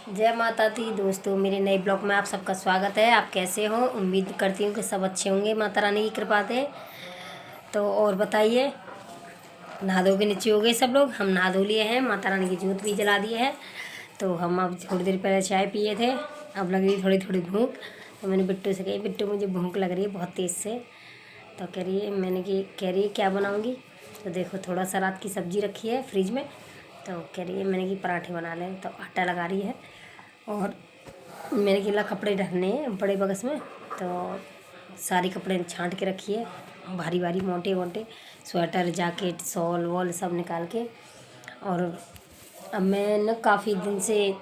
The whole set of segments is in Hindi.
जय माता दी दोस्तों, मेरे नए ब्लॉग में आप सबका स्वागत है। आप कैसे हो? उम्मीद करती हूँ कि सब अच्छे होंगे माता रानी की कृपा से। तो और बताइए, नहा धो के नीचे हो गए सब लोग? हम नहा धो लिए हैं, माता रानी की जोत भी जला दी है। तो हम अब थोड़ी देर पहले चाय पिए थे, अब लग रही थोड़ी थोड़ी भूख। तो मैंने बिट्टू से कही, बिट्टू मुझे भूख लग रही है बहुत तेज़ से। तो कह रही है क्या बनाऊँगी? तो देखो थोड़ा सा रात की सब्ज़ी रखी है फ्रिज में। तो कह रही है मैंने कि पराठे बना लें, तो आटा लगा रही है। और मैंने गिला कपड़े ढकने हैं बड़े बक्स में, तो सारे कपड़े छांट के रखी है, भारी भारी मोटे मोटे स्वेटर जैकेट शॉल वॉल सब निकाल के। और अब मैं न काफ़ी दिन से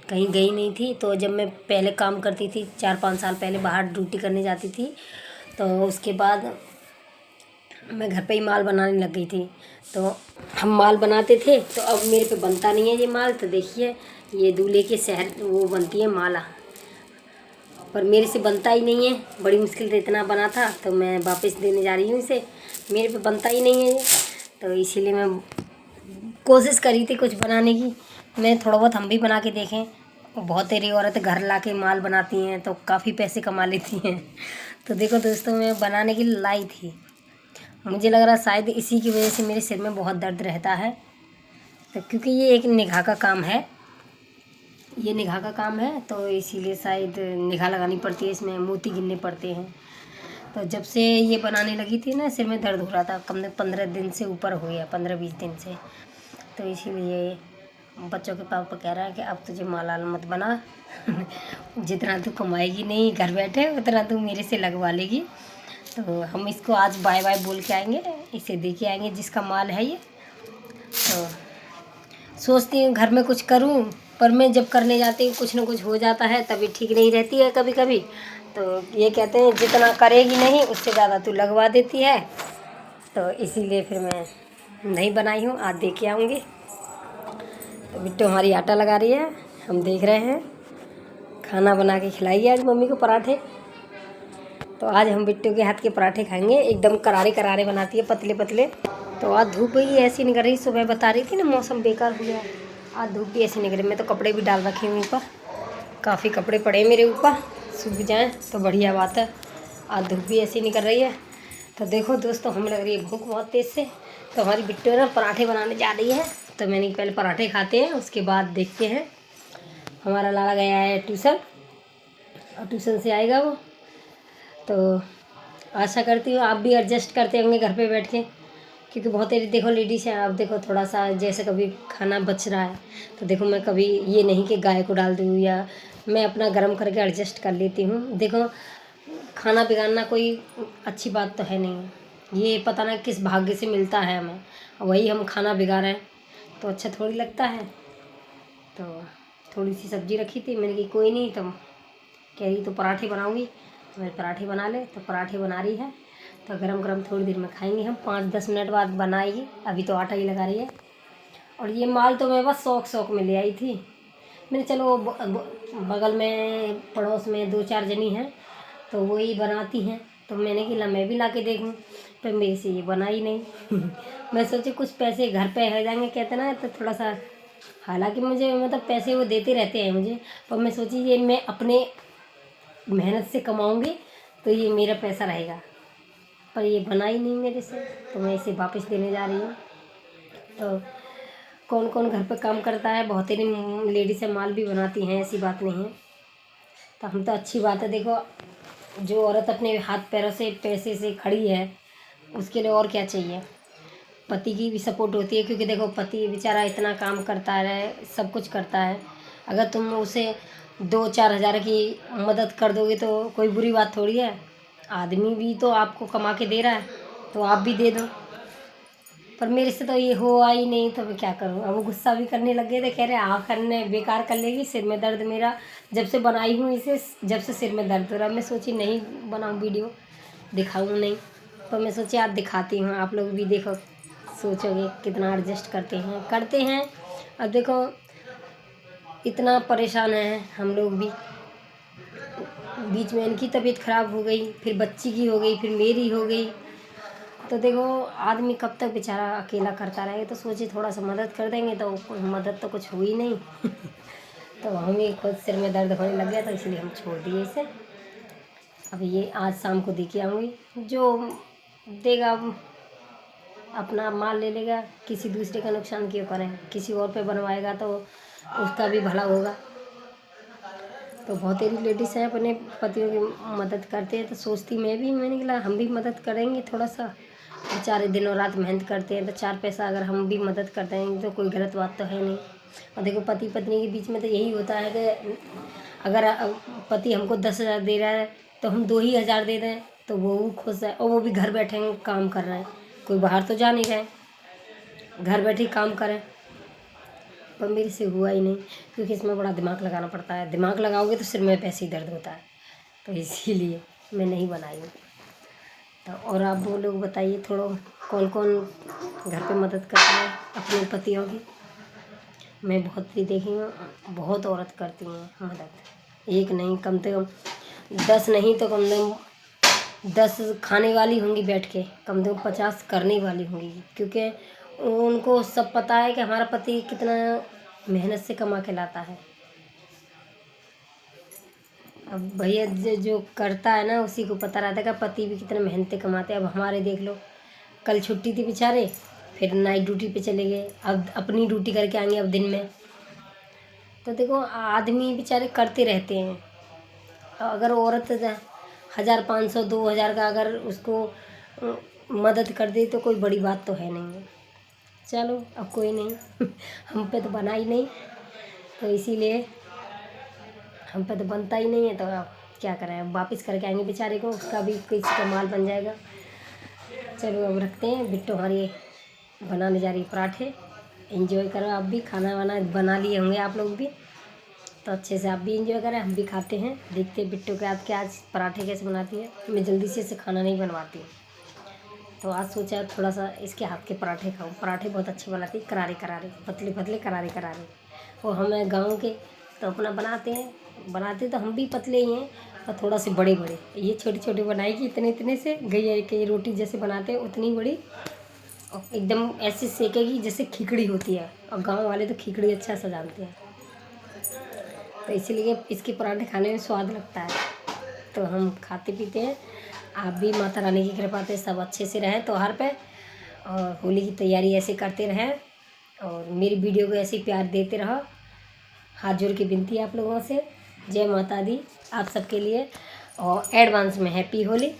कहीं गई नहीं थी। तो जब मैं पहले काम करती थी 4-5 साल पहले, बाहर ड्यूटी करने जाती थी, तो उसके बाद मैं घर पे ही माल बनाने लग गई थी। तो हम माल बनाते थे, तो अब मेरे पे बनता नहीं है ये माल। तो देखिए, ये दूल्हे के शहर वो बनती है माला, पर मेरे से बनता ही नहीं है। बड़ी मुश्किल से इतना बना था, तो मैं वापस देने जा रही हूँ इसे। मेरे पे बनता ही नहीं है ये, तो इसीलिए मैं कोशिश करी थी कुछ बनाने की। मैं थोड़ा बहुत हम भी बना के देखें। बहुत तेरी औरत घर ला के माल बनाती हैं तो काफ़ी पैसे कमा लेती हैं। तो देखो दोस्तों, मैं बनाने की लाई थी। मुझे लग रहा शायद इसी की वजह से मेरे सिर में बहुत दर्द रहता है। तो क्योंकि ये एक निगाह का काम है, ये निगाह का काम है, तो इसीलिए शायद निगाह लगानी पड़ती है, इसमें मोती गिनने पड़ते हैं। तो जब से ये बनाने लगी थी ना, सिर में दर्द हो रहा था। कम से 15 दिन से ऊपर हो गया, 15-20 दिन से। तो इसीलिए बच्चों के पापा कह रहा है कि अब तुझे मालाल मत बना। जितना तू कमाएगी नहीं घर बैठे, उतना तू मेरे से लगवा लेगी। तो हम इसको आज बाय बाय बोल के आएंगे, इसे दे के आएंगे जिसका माल है ये। तो सोचती हूँ घर में कुछ करूँ, पर मैं जब करने जाती हूँ कुछ ना कुछ हो जाता है, तभी ठीक नहीं रहती है कभी कभी। तो ये कहते हैं जितना करेगी नहीं उससे ज़्यादा तू लगवा देती है। तो इसीलिए फिर मैं नहीं बनाई हूँ, आज दे के आऊँगी। तो बिट्टू हमारी आटा लगा रही है, हम देख रहे हैं। खाना बना के खिलाइए आज मम्मी को पराठे। तो आज हम बिट्टू के हाथ के पराठे खाएंगे, एकदम करारे करारे बनाती है, पतले पतले। तो आज धूप ही ऐसी निकल रही, सुबह बता रही थी ना मौसम बेकार हो गया, आज धूप भी ऐसी निकल रही। मैं तो कपड़े भी डाल रखे हैं ऊपर, काफ़ी कपड़े पड़े मेरे ऊपर, सूख जाएं तो बढ़िया बात है। आज धूप भी ऐसी निकल रही है। तो देखो दोस्तों, हमें लग रही है भूख बहुत तेज़ से। तो हमारी बिट्टू ना पराठे बनाने जा रही है, तो मैंने पहले पराठे खाते हैं, उसके बाद देखते हैं। हमारा लाला गया है ट्यूशन, और ट्यूशन से आएगा वो। तो आशा करती हूँ आप भी एडजस्ट करते होंगे घर पे बैठ के, क्योंकि बहुत सारी देखो लेडीज़ हैं। आप देखो थोड़ा सा जैसे कभी खाना बच रहा है, तो देखो मैं कभी ये नहीं कि गाय को डाल दूँ, या मैं अपना गर्म करके एडजस्ट कर लेती हूँ। देखो खाना बिगाड़ना कोई अच्छी बात तो है नहीं, ये पता ना किस भाग्य से मिलता है हमें, वही हम खाना बिगाड़ रहे हैं, तो अच्छा थोड़ी लगता है। तो थोड़ी सी सब्ज़ी रखी थी, मैंने कि कोई नहीं, तो कह रही तो पराठे बनाऊँगी, तो मैं पराठे बना ले। तो पराठे बना रही है, तो गरम गरम थोड़ी देर में खाएंगे हम, 5-10 मिनट बाद बनाएगी। अभी तो आटा ही लगा रही है। और ये माल तो मैं बस शौक में ले आई थी। मैंने चलो बगल में पड़ोस में 2-4 जनी हैं, तो वही बनाती हैं, तो मैंने कि ला मैं भी ला के देखूँ, पर मेरे से ये बना ही नहीं। मैं सोची कुछ पैसे घर पे हो जाएंगे, कहते ना, तो थोड़ा सा, हालांकि मुझे मतलब पैसे वो देते रहते हैं मुझे, पर मैं सोची ये मैं अपने मेहनत से कमाऊँगी तो ये मेरा पैसा रहेगा, पर ये बना ही नहीं मेरे से, तो मैं इसे वापस देने जा रही हूँ। तो कौन कौन घर पे काम करता है, बहुत ही लेडीज़ माल भी बनाती हैं, ऐसी बात नहीं है। तो हम तो अच्छी बात है, देखो जो औरत अपने हाथ पैरों से पैसे से खड़ी है, उसके लिए और क्या चाहिए। पति की भी सपोर्ट होती है, क्योंकि देखो पति बेचारा इतना काम करता है, सब कुछ करता है। अगर तुम उसे 2-4 हज़ार की मदद कर दोगे तो कोई बुरी बात थोड़ी है। आदमी भी तो आपको कमा के दे रहा है, तो आप भी दे दो। पर मेरे से तो ये हुआ ही नहीं, तो मैं क्या करूँ। अब वो गुस्सा भी करने लग गए थे, कह रहे हाँ करने बेकार कर लेगी, सिर में दर्द मेरा जब से बनाई हूँ इसे, जब से सिर में दर्द हो रहा। मैं सोची नहीं बनाऊँ वीडियो, दिखाऊँ नहीं, तो मैं सोची आज दिखाती हूँ, आप लोग भी देखो, सोचोगे कितना एडजस्ट करते हैं। अब देखो इतना परेशान है हम लोग भी, बीच में इनकी तबीयत ख़राब हो गई, फिर बच्ची की हो गई, फिर मेरी हो गई। तो देखो आदमी कब तक बेचारा अकेला करता रहेगा। तो सोचे थोड़ा सा मदद कर देंगे, तो मदद तो कुछ हुई नहीं। तो हमें खुद सिर में दर्द होने लग गया, तो इसलिए हम छोड़ दिए इसे। अब ये आज शाम को दे के आऊँगी, जो देगा अपना माल ले लेगा, किसी दूसरे का नुकसान क्यों करें, किसी और पे बनवाएगा तो उसका भी भला होगा। तो बहुत सारी लेडीज़ हैं अपने पतियों की मदद करते हैं, तो सोचती मैंने कहा हम भी मदद करेंगे थोड़ा सा, बेचारे दिनों रात मेहनत करते हैं, तो 4 पैसा अगर हम भी मदद कर देंगे तो कोई गलत बात तो है नहीं। और देखो पति पत्नी के बीच में तो यही होता है कि अगर पति हमको 10,000 दे रहा है तो हम 2 ही हज़ार दे दें तो वो खुश है, और वो भी घर बैठे काम कर रहे हैं, कोई बाहर तो जा नहीं रहे, घर बैठे काम करें। पर मेरे से हुआ ही नहीं, क्योंकि इसमें बड़ा दिमाग लगाना पड़ता है, दिमाग लगाओगे तो सिर में वैसे ही दर्द होता है, तो इसीलिए मैं नहीं बनाई हूँ। तो और आप वो लोग बताइए थोड़ा, कौन कौन घर पे मदद करता है अपने पतियों की। मैं बहुत सी देखी हूँ, बहुत औरत करती हैं मदद, एक नहीं कम से कम 10 नहीं तो कम से कम 10 खाने वाली होंगी बैठ के, कम से कम 50 करने वाली होंगी, क्योंकि उनको सब पता है कि हमारा पति कितना मेहनत से कमा के लाता है। अब भैया जो करता है ना उसी को पता रहता है कि पति भी कितने मेहनत से कमाते हैं। अब हमारे देख लो, कल छुट्टी थी बेचारे, फिर नाइट ड्यूटी पे चले गए, अब अपनी ड्यूटी करके आएंगे अब दिन में। तो देखो आदमी बेचारे करते रहते हैं, अगर औरत 1,500 2,000 का अगर उसको मदद कर दे तो कोई बड़ी बात तो है नहीं है। चलो अब कोई नहीं हम पे तो बना ही नहीं, तो इसीलिए हम पे तो बनता ही नहीं है, तो अब क्या करें, अब वापस करके आएंगे बेचारे को, उसका भी किसी का माल बन जाएगा। चलो अब रखते हैं, बिट्टू हमारी बनाने जा रही पराठे, एंजॉय करो आप भी, खाना वाना बना लिए होंगे आप लोग भी, तो अच्छे से आप भी एंजॉय करें, हम भी खाते हैं। देखते हैं बिट्टू के हाथ के आज पराठे कैसे बनाती है, मैं जल्दी से इसे खाना नहीं बनवाती हूँ, तो आज सोचा थोड़ा सा इसके हाथ के पराठे खाऊं। पराठे बहुत अच्छे बनाती, करारे करारे, पतले पतले, करारे करारे। वो हमें गाँव के तो अपना बनाते तो हम भी पतले ही हैं, और थोड़ा से बड़े बड़े, ये छोटे छोटे बनाएगी इतने इतने से, गई के रोटी जैसे बनाते हैं उतनी बड़ी, और एकदम ऐसे सेकेगी जैसे खिचड़ी होती है, और गाँव वाले तो खिचड़ी अच्छा सा जानते हैं, तो इसीलिए इसके पराठे खाने में स्वाद लगता है, तो हम खाते पीते हैं। आप भी माता रानी की कृपा से सब अच्छे से रहें त्योहार पे, और होली की तैयारी ऐसे करते रहें, और मेरी वीडियो को ऐसे ही प्यार देते रहो। हाथ जोड़ के विनती है आप लोगों से, जय माता दी आप सबके लिए, और एडवांस में हैप्पी होली।